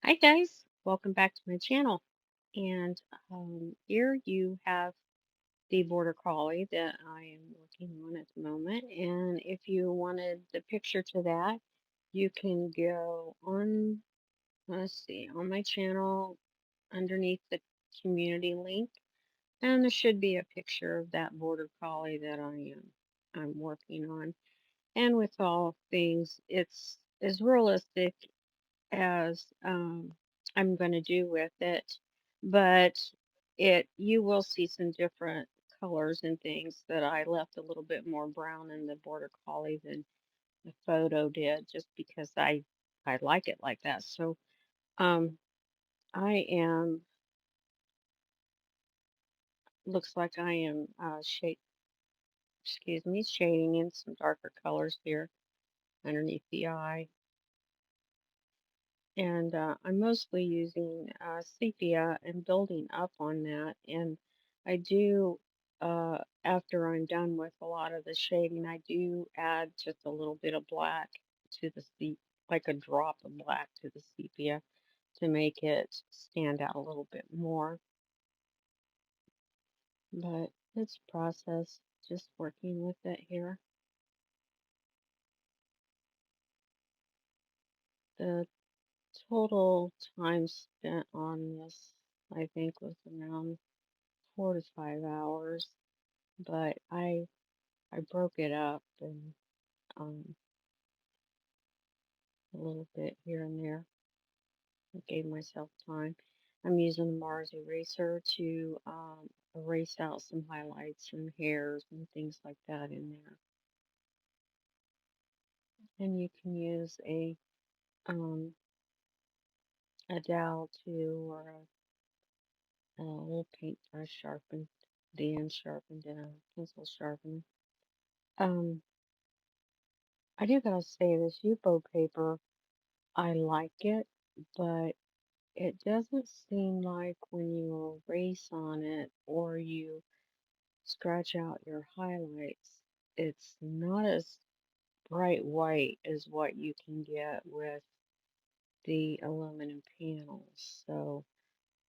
Hi guys, welcome back to my channel. And here you have the border collie that I am working on at the moment. And if you wanted the picture to that, you can go on, let's see, on my channel underneath the community link, and there should be a picture of that border collie that I'm working on. And with all things, it's as realistic as I'm going to do with it, but it you will see some different colors and things that I left a little bit more brown in the border collie than the photo did, just because I like it like that. So um, I am looks like I am shade excuse me shading in some darker colors here underneath the eye. And I'm mostly using sepia and building up on that. And I do, after I'm done with a lot of the shading, I do add just a little bit of black to the like a drop of black to the sepia to make it stand out a little bit more. But it's a process, just working with it here. The total time spent on this, I think, was around 4 to 5 hours, but I broke it up and um, a little bit here and there. I gave myself time. I'm using the Mars eraser to erase out some highlights and hairs and things like that in there. And you can use a dowel too, or a little paintbrush sharpened, the end sharpened, and a pencil sharpened. Um, I do gotta say this Yupo paper, I like it, but it doesn't seem like when you erase on it or you scratch out your highlights, it's not as bright white as what you can get with the aluminum panels. So,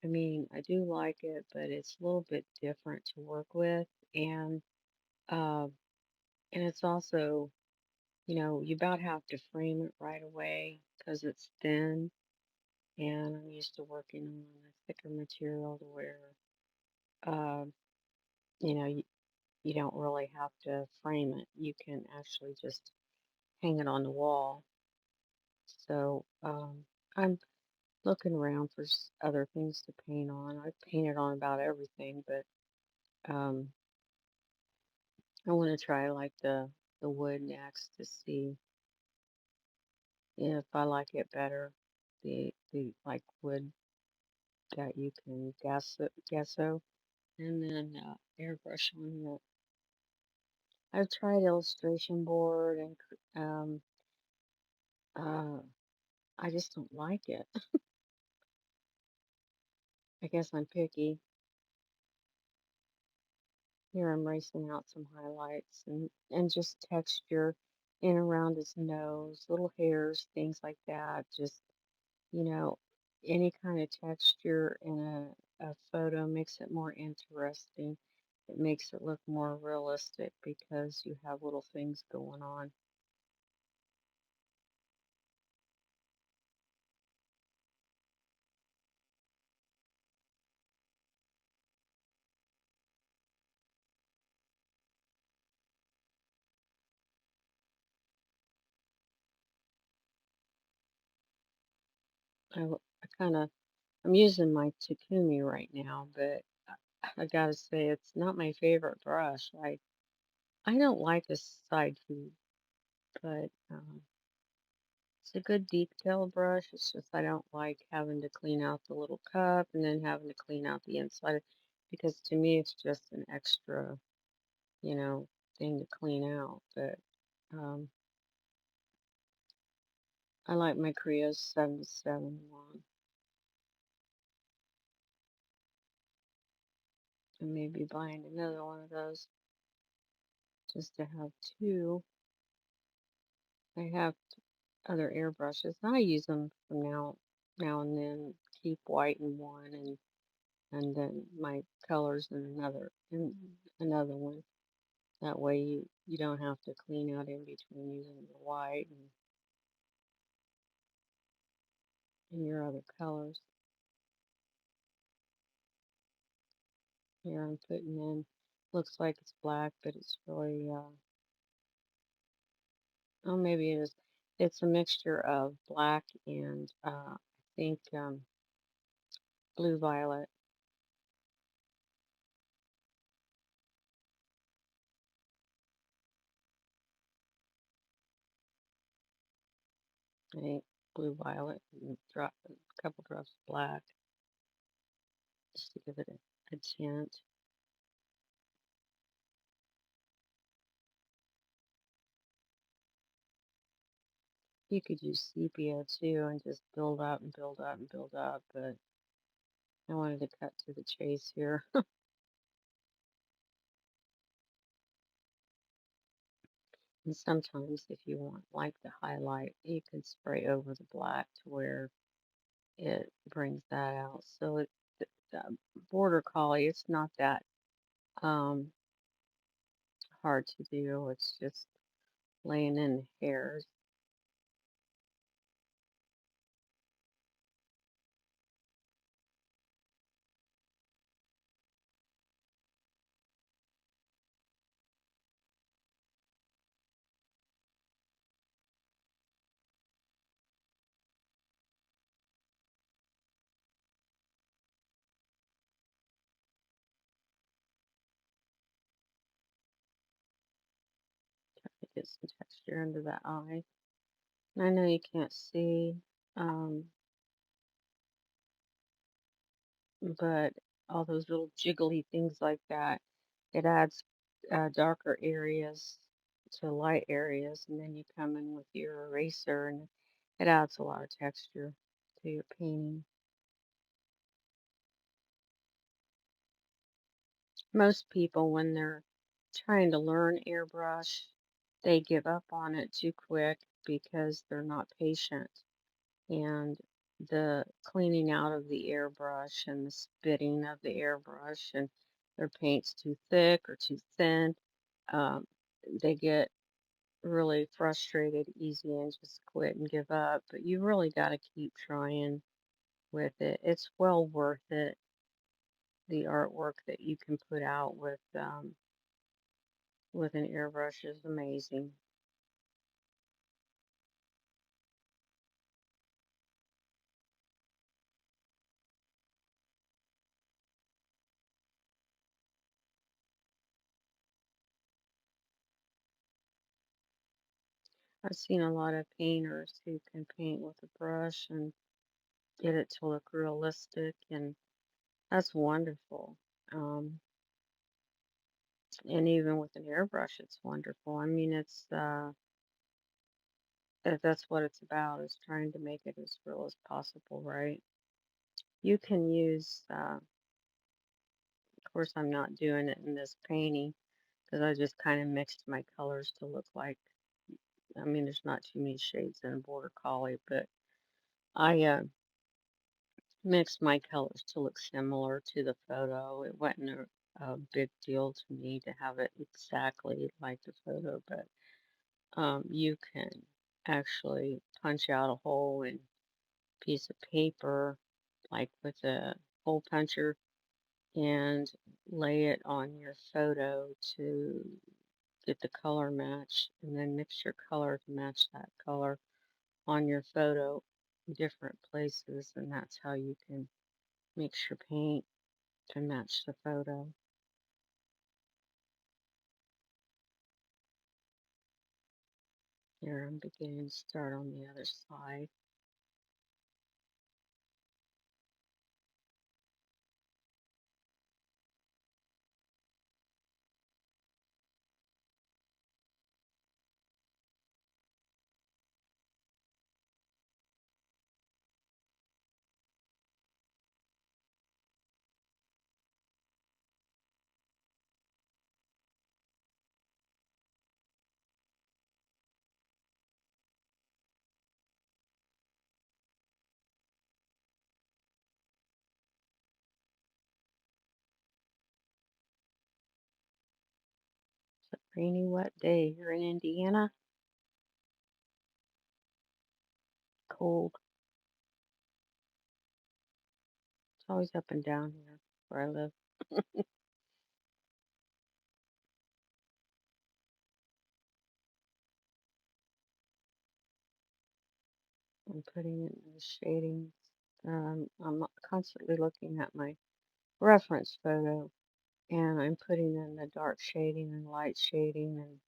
I mean, I do like it, but it's a little bit different to work with. And, uh, and it's also, you about have to frame it right away because it's thin. And I'm used to working on a thicker material to where, uh, you know, you, you don't really have to frame it. You can actually just hang it on the wall. So I'm looking around for other things to paint on. I've painted on about everything, but I want to try like the wood next to see if I like it better. The like wood that you can gesso and then airbrush on it. I've tried illustration board and uh, I just don't like it. I guess I'm picky. Here I'm racing out some highlights and just texture in around his nose, little hairs, things like that. Just, you know, any kind of texture in a photo makes it more interesting. It makes it look more realistic because you have little things going on. I kind of, I'm using my Takumi right now, but I gotta say it's not my favorite brush. I don't like a side view, but it's a good detail brush. It's just I don't like having to clean out the little cup and then having to clean out the inside because to me it's just an extra, you know, thing to clean out. But um, I like my Creos 77 one. I may be buying another one of those just to have two. I have other airbrushes. I use them from now. now and then keep white in one and then my colors in another one. That way you don't have to clean out in between using your white and your other colors. Here I'm putting in, looks like it's black, but it's really, oh, maybe it is. It's a mixture of black and I think blue violet. I think blue violet and drop a couple drops of black just to give it a tint. You could use sepia too and just build up and build up and build up, but I wanted to cut to the chase here. And sometimes if you want like the highlight, you can spray over the black to where it brings that out. So the border collie, it's not that um, hard to do. It's just laying in hairs. To get some texture under that eye. And I know you can't see, um, but all those little jiggly things like that, it adds darker areas to light areas, and then you come in with your eraser, and it adds a lot of texture to your painting. Most people, when they're trying to learn airbrush, they give up on it too quick because they're not patient. And the cleaning out of the airbrush and the spitting of the airbrush and their paint's too thick or too thin, um, they get really frustrated easy and just quit and give up. But you really got to keep trying with it. It's well worth it, the artwork that you can put out with an airbrush is amazing. I've seen a lot of painters who can paint with a brush and get it to look realistic, and that's wonderful. Um, and even with an airbrush, it's wonderful. I mean, that's what it's about, is trying to make it as real as possible, right? You can use, of course, I'm not doing it in this painting because I just kind of mixed my colors to look like, I mean, there's not too many shades in a border collie, but I mixed my colors to look similar to the photo. It wasn't a big deal to me to have it exactly like the photo, but you can actually punch out a hole in a piece of paper, like with a hole puncher, and lay it on your photo to get the color match, and then mix your color to match that color on your photo in different places, and that's how you can mix your paint to match the photo. Here I'm beginning to start on the other side. Rainy, wet day here in Indiana. Cold. It's always up and down here where I live. I'm putting in the shadings. I'm constantly looking at my reference photo and I'm putting in the dark shading and light shading and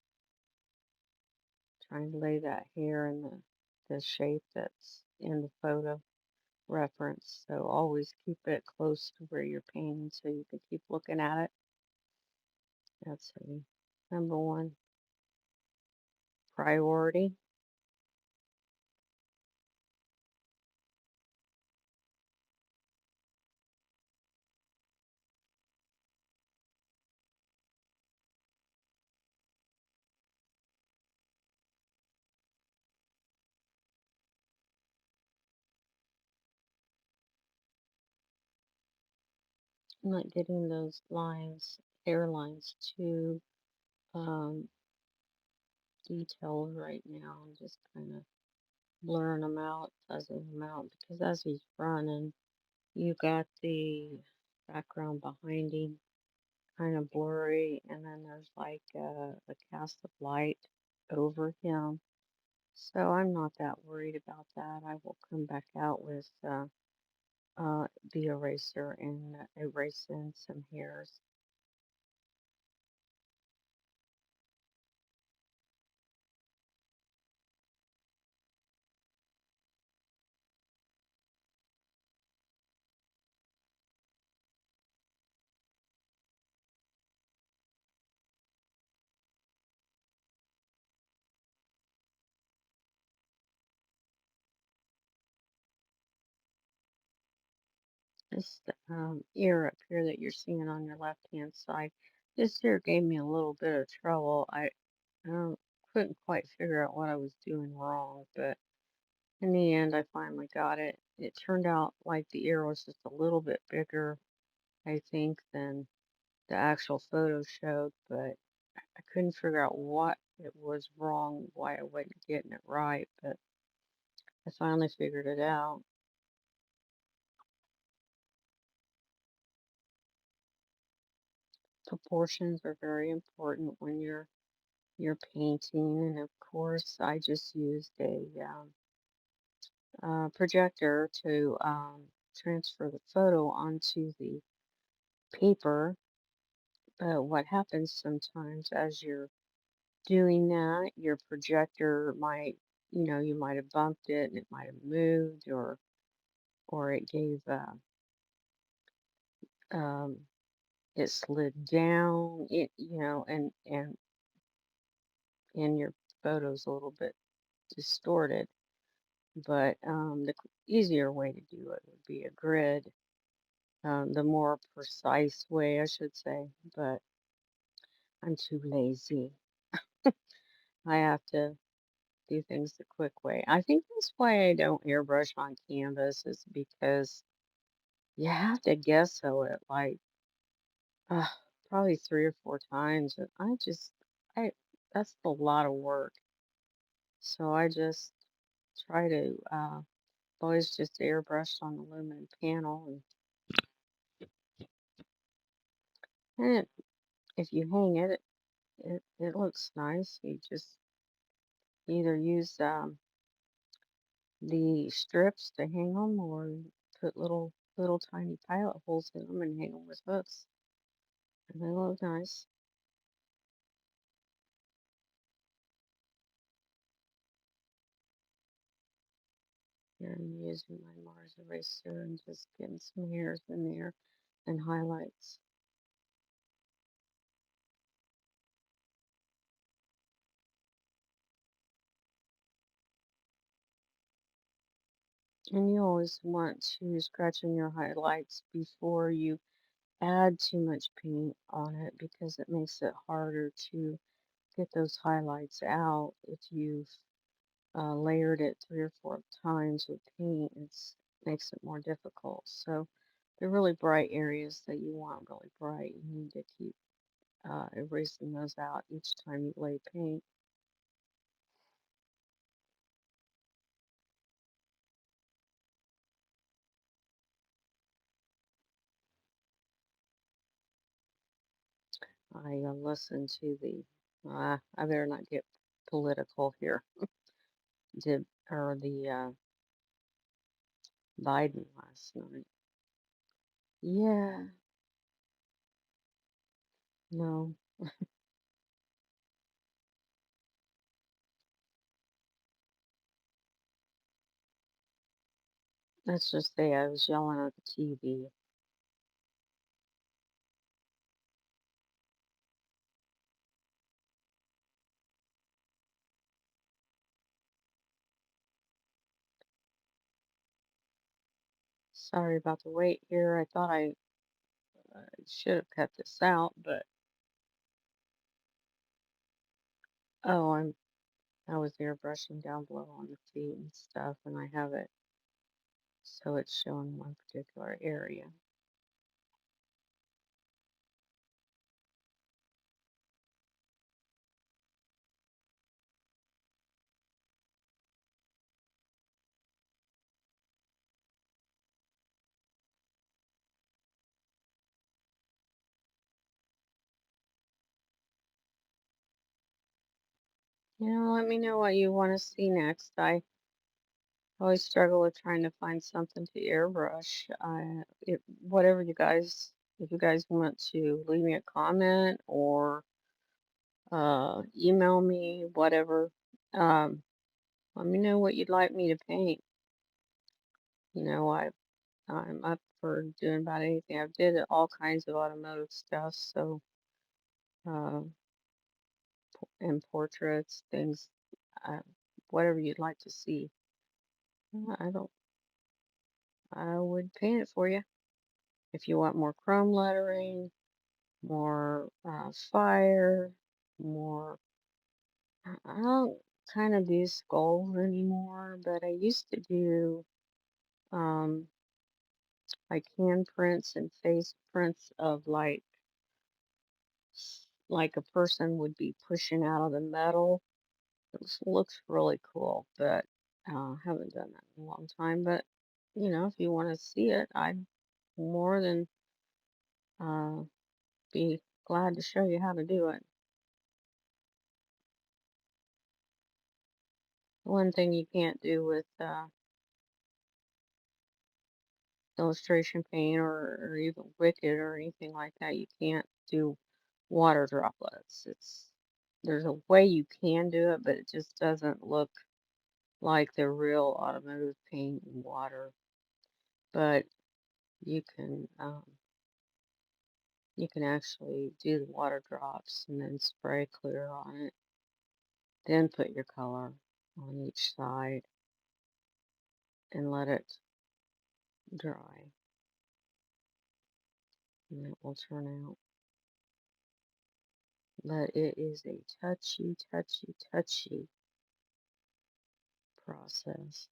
trying to lay that hair in the shape that's in the photo reference. So always keep it close to where you're painting so you can keep looking at it. That's a number one priority. I'm not getting those lines, hairlines too um, detailed right now. I'm just kind of blurring them out, fuzzing them out because as he's running, you got the background behind him kind of blurry, and then there's like a cast of light over him. So I'm not that worried about that. I will come back out with the eraser and erase in some hairs. This ear up here that you're seeing on your left hand side, this ear gave me a little bit of trouble. I don't, couldn't quite figure out what I was doing wrong, but in the end, I finally got it. It turned out like the ear was just a little bit bigger, I think, than the actual photo showed, but I couldn't figure out what it was wrong, why I wasn't getting it right, but I finally figured it out. Proportions are very important when you're painting, and of course, I just used a projector to transfer the photo onto the paper. But what happens sometimes as you're doing that, your projector might, you might have bumped it and it might have moved, or it gave um, it slid down. And your photo's a little bit distorted. But the easier way to do it would be a grid, the more precise way, I should say. But I'm too lazy. I have to do things the quick way. I think that's why I don't airbrush on canvas, is because you have to gesso it like uh, probably 3 or 4 times. And I, that's a lot of work. So I just try to always just airbrush on the aluminum panel, and if you hang it, it looks nice. You just either use the strips to hang them, or put little tiny pilot holes in them and hang them with hooks, and they look nice. Here I'm using my Mars eraser and just getting some hairs in there and highlights. And you always want to scratch in your highlights before you add too much paint on it, because it makes it harder to get those highlights out. If you've layered it 3 or 4 times with paint, it makes it more difficult. So the really bright areas that you want really bright, you need to keep erasing those out each time you lay paint. I listened to I better not get political here. Did or the Biden last night? Yeah, no. Let's just say I was yelling at the TV. Sorry about the wait here. I thought I should have cut this out, but oh, I was airbrushing down below on the feet and stuff, and I have it so it's showing one particular area. Let me know what you want to see next. I always struggle with trying to find something to airbrush. Whatever if you guys want to leave me a comment or email me, whatever, um, let me know what you'd like me to paint. I'm up for doing about anything. I've did all kinds of automotive stuff, so uh, and portraits, things, uh, whatever you'd like to see. I don't. I would paint it for you. If you want more chrome lettering, more fire, more. I don't kind of do skulls anymore, but I used to do um, like handprints and face prints of like a person would be pushing out of the metal. Looks really cool, but haven't done that in a long time. But if you want to see it, I'd more than uh, be glad to show you how to do it. One thing you can't do with illustration paint or even Wicked or anything like that, you can't do water droplets. There's a way you can do it, but it just doesn't look like the real automotive paint and water. But you can um, you can actually do the water drops and then spray clear on it, then put your color on each side and let it dry, and it will turn out. But it is a touchy, touchy, touchy process.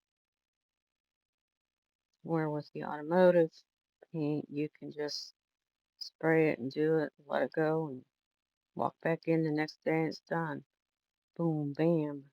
Where with the automotive paint, you can just spray it and do it, let it go, and walk back in the next day and it's done. Boom, bam.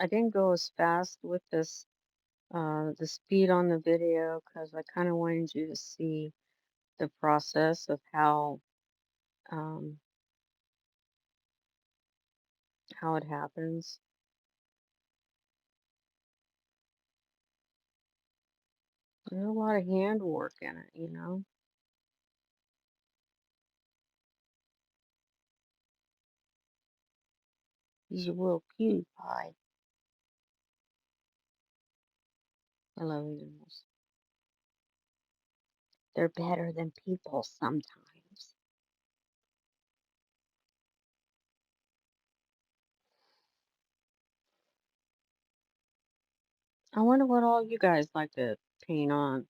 I didn't go as fast with the speed on the video because I kind of wanted you to see the process of um, how it happens. There's a lot of handwork in it. He's a real cutie pie. I love animals. They're better than people sometimes. I wonder what all you guys like to paint on.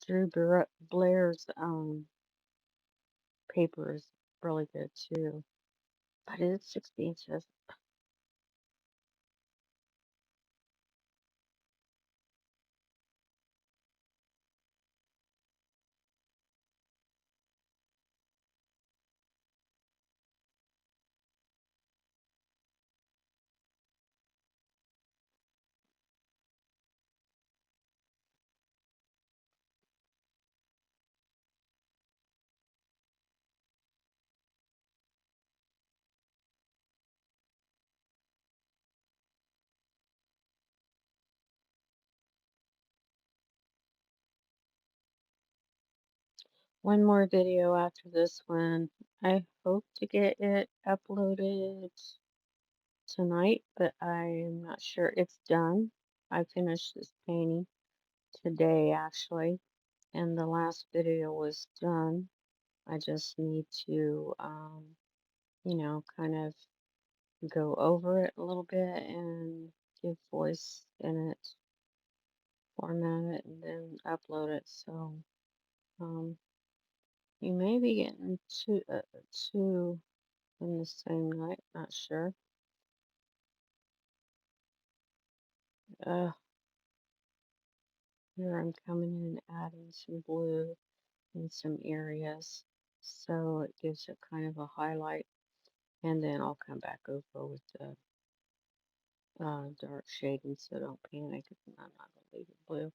Blair's paper is really good too, but it's expensive. One more video after this one. I hope to get it uploaded tonight, but I'm not sure. It's done. I finished this painting today actually, and the last video was done. I just need to, kind of go over it a little bit and give voice in it, format it, and then upload it. So, um, you may be getting two in the same night. Not sure. Uh, Here I'm coming in and adding some blue in some areas, so it gives it kind of a highlight. And then I'll come back over with the dark shading, so don't panic. I'm not gonna leave it blue.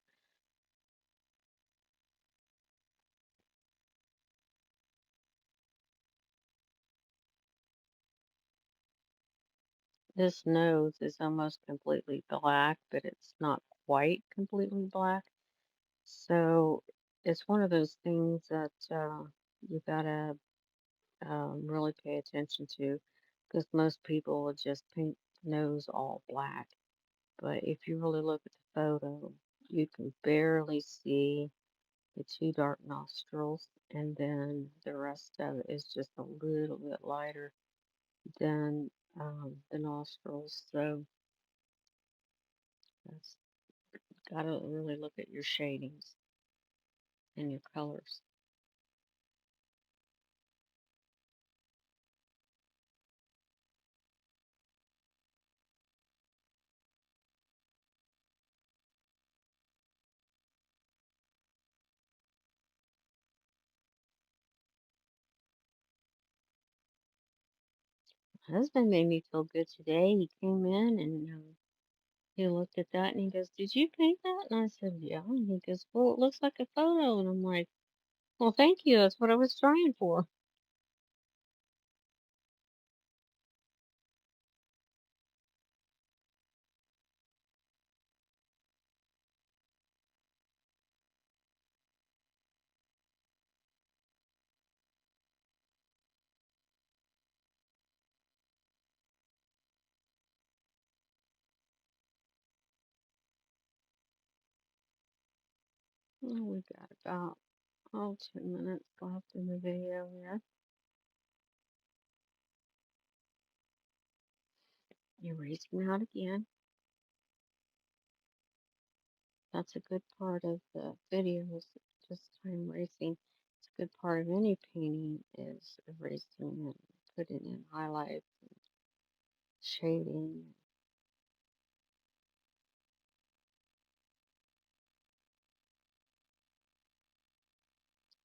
This nose is almost completely black, but it's not quite completely black. So it's one of those things that you gotta really pay attention to, because most people will just paint the nose all black. But if you really look at the photo, you can barely see the two dark nostrils, and then the rest of it is just a little bit lighter than the nostrils. So that's gotta really look at your shadings and your colors. My husband made me feel good today. He came in and he looked at that and he goes, "Did you paint that?" And I said, "Yeah." And he goes, "Well, it looks like a photo." And I'm like, "Well, thank you. That's what I was trying for." Oh, we got about 10 minutes left in the video here. Erasing out again. That's a good part of the videos, just time erasing. It's a good part of any painting is erasing and putting in highlights, shading.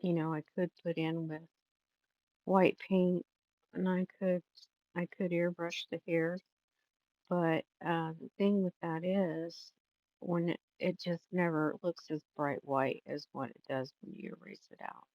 I could put in with white paint and I could airbrush the hairs, but the thing with that is when it just never looks as bright white as what it does when you erase it out.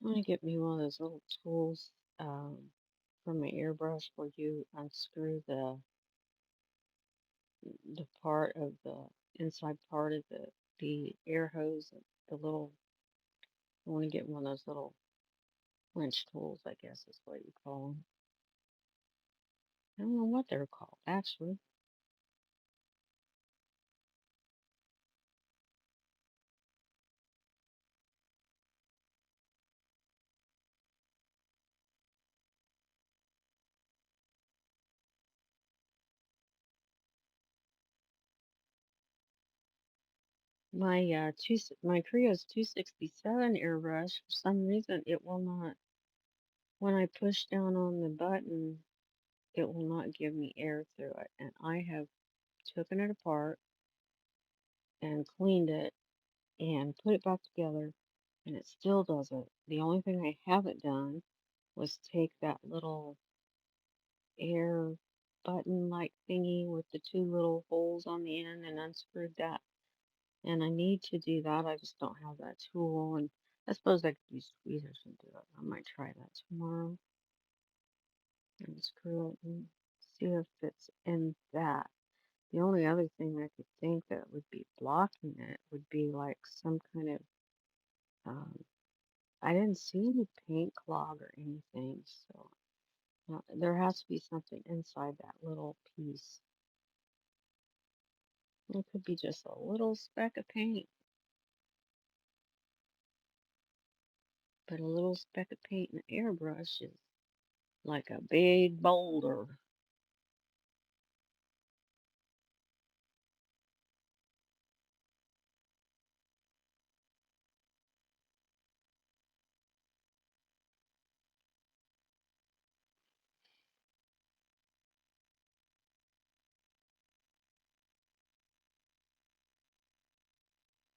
I'm gonna get me one of those little tools from my airbrush where you unscrew the part of the inside part of the air hose, the little. I want to get one of those little wrench tools, I guess is what you call them. I don't know what they're called actually. My Creo's 267 airbrush. For some reason, it will not. When I push down on the button, it will not give me air through it. And I have taken it apart and cleaned it and put it back together, and it still doesn't. The only thing I haven't done was take that little air button like thingy with the two little holes on the end and unscrewed that. And I need to do that. I just don't have that tool. And I suppose I could use tweezers and do it. I might try that tomorrow and screw it and see if it's in that. The only other thing I could think that would be blocking it would be like some kind of, um, I didn't see any paint clog or anything. So there has to be something inside that little piece. It could be just a little speck of paint, but a little speck of paint in an airbrush is like a big boulder.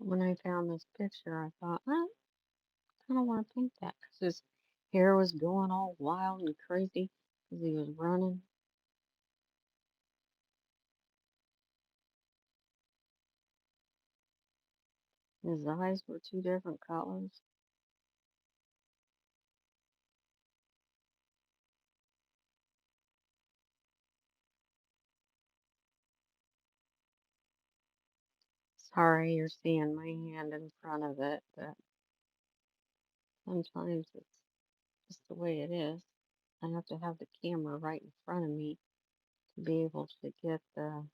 When I found this picture, I thought, I kind of want to paint that because his hair was going all wild and crazy because he was running. His eyes were two different colors. Sorry, you're seeing my hand in front of it, but sometimes it's just the way it is. I have to have the camera right in front of me to be able to get the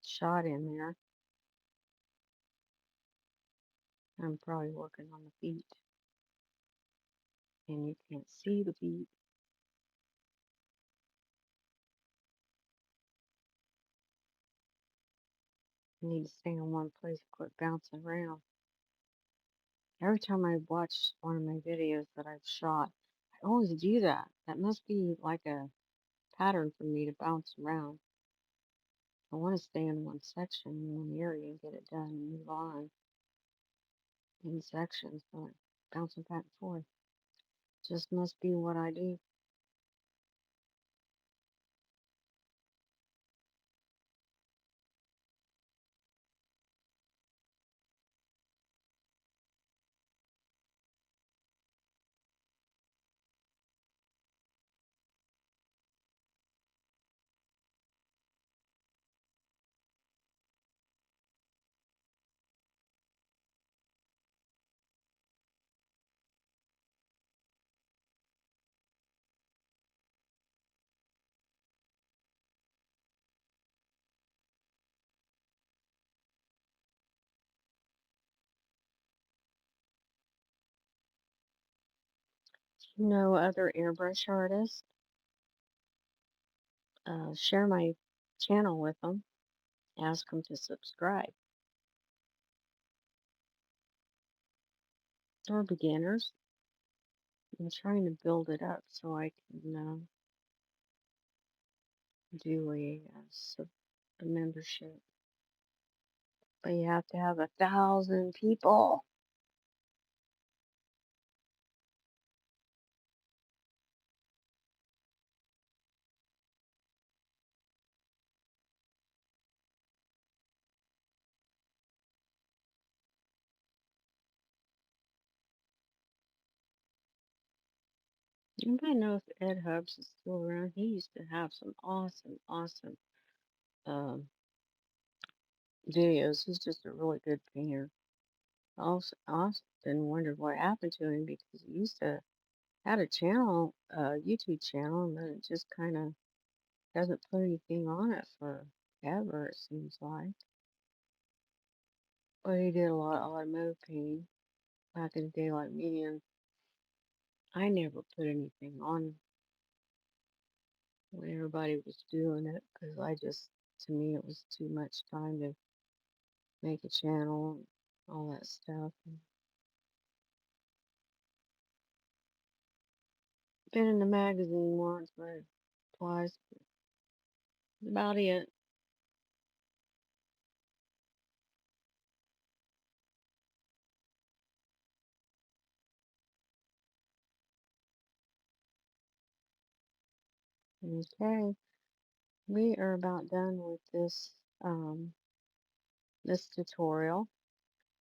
shot in there. I'm probably working on the feet, and you can't see the feet. I need to stay in one place, quit bouncing around. Every time I watch one of my videos that I've shot, I always do that. That must be like a pattern for me to bounce around. I want to stay in one section, in one area, and get it done and move on in sections, but bouncing back and forth just must be what I do. You know other airbrush artists? Share my channel with them. Ask them to subscribe. They're beginners. I'm trying to build it up so I can do a membership. But you have to have 1,000 people. Anybody know if Ed Hubs is still around? He used to have some awesome um, videos. He's just a really good painter. Often wondered what happened to him because he used to had a channel, a YouTube channel, and then it just kind of hasn't put anything on it forever. It seems like. But he did a lot of automotive painting back in the day, like me, and I never put anything on when everybody was doing it because to me, it was too much time to make a channel and all that stuff. And been in the magazine once, but twice. That's about it. Okay, we are about done with this tutorial.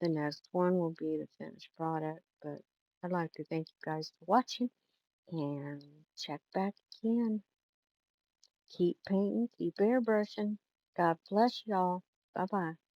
The next one will be the finished product, but I'd like to thank you guys for watching and check back again. Keep painting, keep airbrushing. God bless y'all. Bye bye.